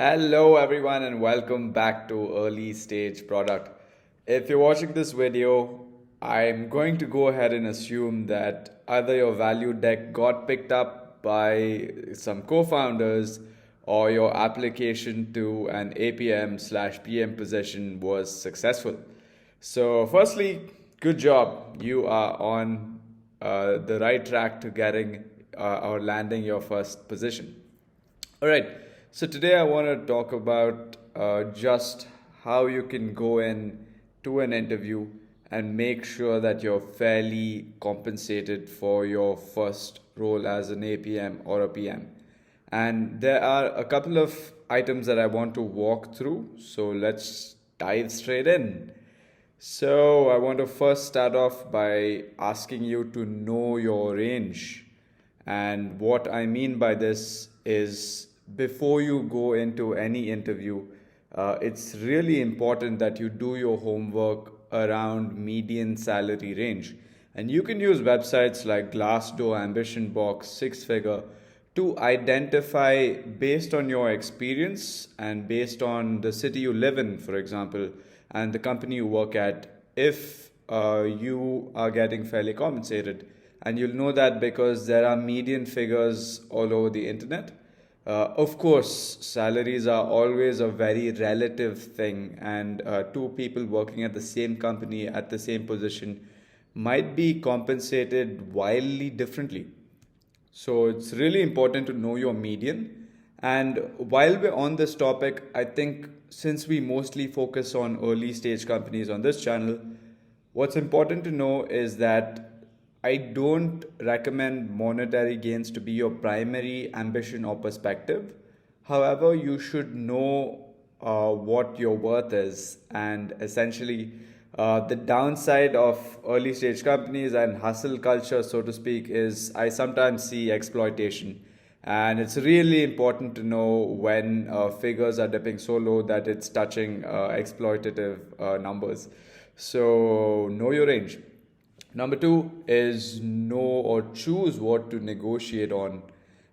Hello, everyone, and welcome back to Early Stage Product. If you're watching this video, I'm going to go ahead and assume that either your value deck got picked up by some co founders or your application to an APM/PM position was successful. So, firstly, good job. You are on the right track to getting or landing your first position. All right. So today I want to talk about just how you can go in to an interview and make sure that you're fairly compensated for your first role as an APM or a PM. And there are a couple of items that I want to walk through. So let's dive straight in. So I want to first start off by asking you to know your range. And what I mean by this is before you go into any interview, it's really important that you do your homework around median salary range. And you can use websites like Glassdoor, Ambition Box, Six Figure to identify based on your experience and based on the city you live in, for example, and the company you work at, if you are getting fairly compensated. And you'll know that because there are median figures all over the internet. Of course, salaries are always a very relative thing, and two people working at the same company at the same position might be compensated wildly differently. So it's really important to know your median. And while we're on this topic, I think since we mostly focus on early stage companies on this channel, what's important to know is that I don't recommend monetary gains to be your primary ambition or perspective. However, you should know what your worth is, and essentially, the downside of early stage companies and hustle culture, so to speak, is I sometimes see exploitation. And it's really important to know when figures are dipping so low that it's touching exploitative numbers. So, know your range. Number two is know or choose what to negotiate on.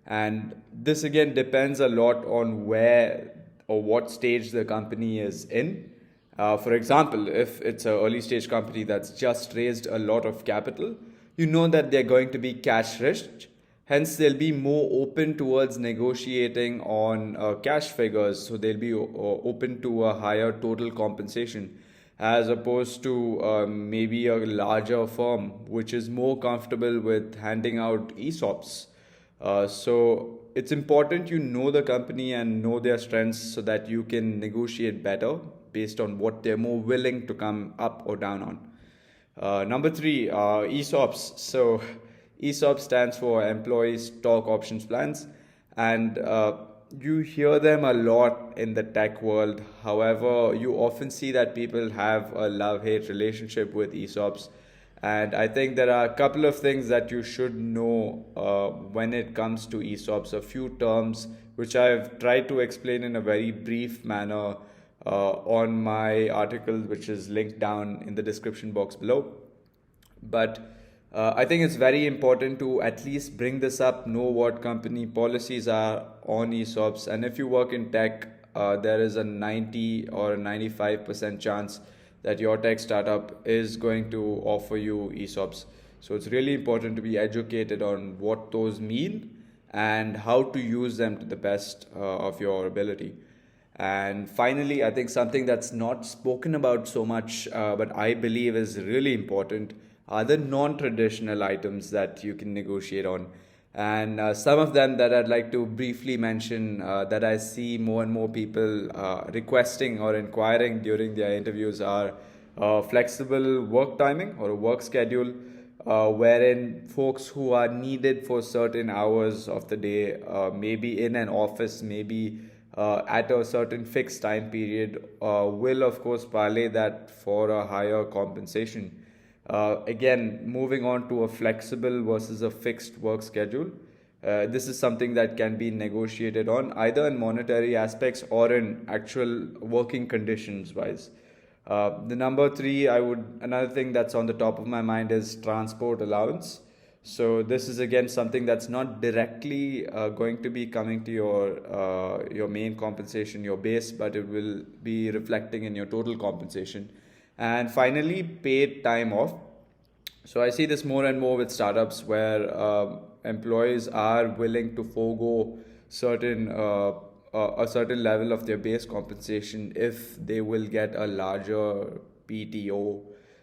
And this again depends a lot on where or what stage the company is in. For example, if it's an early stage company that's just raised a lot of capital, you know that they're going to be cash rich. Hence, they'll be more open towards negotiating on cash figures. So they'll be open to a higher total compensation as opposed to maybe a larger firm which is more comfortable with handing out ESOPs. So it's important you know the company and know their strengths so that you can negotiate better based on what they're more willing to come up or down on. Number three, ESOPs. So ESOP stands for Employee Stock Options Plans, and you hear them a lot in the tech world. However, you often see that people have a love-hate relationship with ESOPs. And I think there are a couple of things that you should know when it comes to ESOPs, a few terms which I've tried to explain in a very brief manner on my article, which is linked down in the description box below. But I think it's very important to at least bring this up, know what company policies are on ESOPs. And if you work in tech, there is a 90 or 95% chance that your tech startup is going to offer you ESOPs. So it's really important to be educated on what those mean and how to use them to the best of your ability. And finally, I think something that's not spoken about so much, but I believe is really important, are the non-traditional items that you can negotiate on. And some of them that I'd like to briefly mention that I see more and more people requesting or inquiring during their interviews are flexible work timing or a work schedule, wherein folks who are needed for certain hours of the day, maybe in an office, maybe at a certain fixed time period, will of course parlay that for a higher compensation. Again, moving on to a flexible versus a fixed work schedule. This is something that can be negotiated on either in monetary aspects or in actual working conditions wise. The number three, another thing that's on the top of my mind is transport allowance. So this is again something that's not directly going to be coming to your main compensation, your base, but it will be reflecting in your total compensation. And finally, paid time off. So I see this more and more with startups where employees are willing to forego certain a certain level of their base compensation if they will get a larger PTO.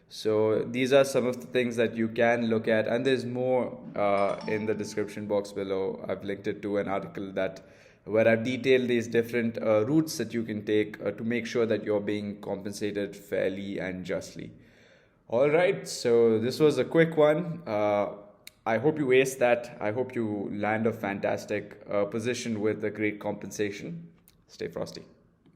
So these are some of the things that you can look at, and there's more in the description box below. I've linked it to an article that where I've detailed these different routes that you can take to make sure that you're being compensated fairly and justly. All right, so this was a quick one. I hope you ace that. I hope you land a fantastic position with a great compensation. Stay frosty.